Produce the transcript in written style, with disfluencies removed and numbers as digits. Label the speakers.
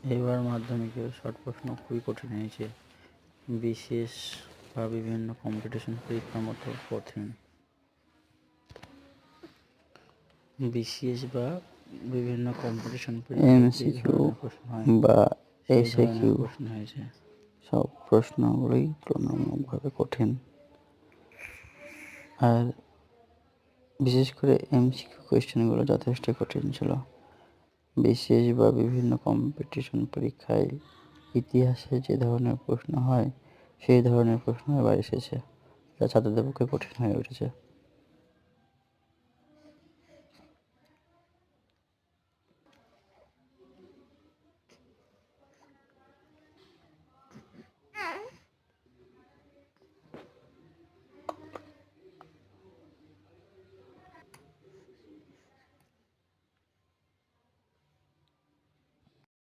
Speaker 1: এবার মাধ্যমিকের শর্ট প্রশ্ন খুবই কঠিন হয়েছে, বিশেষ বা বিভিন্ন কম্পিটিশন পরীক্ষার মতো কঠিন। বিশেষ বা বিভিন্ন কম্পিটিশন
Speaker 2: এমসিকিউ বা এসএকিউ
Speaker 1: প্রশ্ন হয়েছে।
Speaker 2: সব প্রশ্নগুলোই তুলনামূলকভাবে কঠিন। আর বিশেষ করে এমসিকিউ কোয়েশ্চেনগুলো যথেষ্ট কঠিন ছিল। বিশেষ বা বিভিন্ন কম্পিটিশন পরীক্ষায় ইতিহাসে যে ধরনের প্রশ্ন হয় সেই ধরনের প্রশ্ন এবার এসেছে, যা ছাত্রদের পক্ষে কঠিন হয়ে উঠেছে।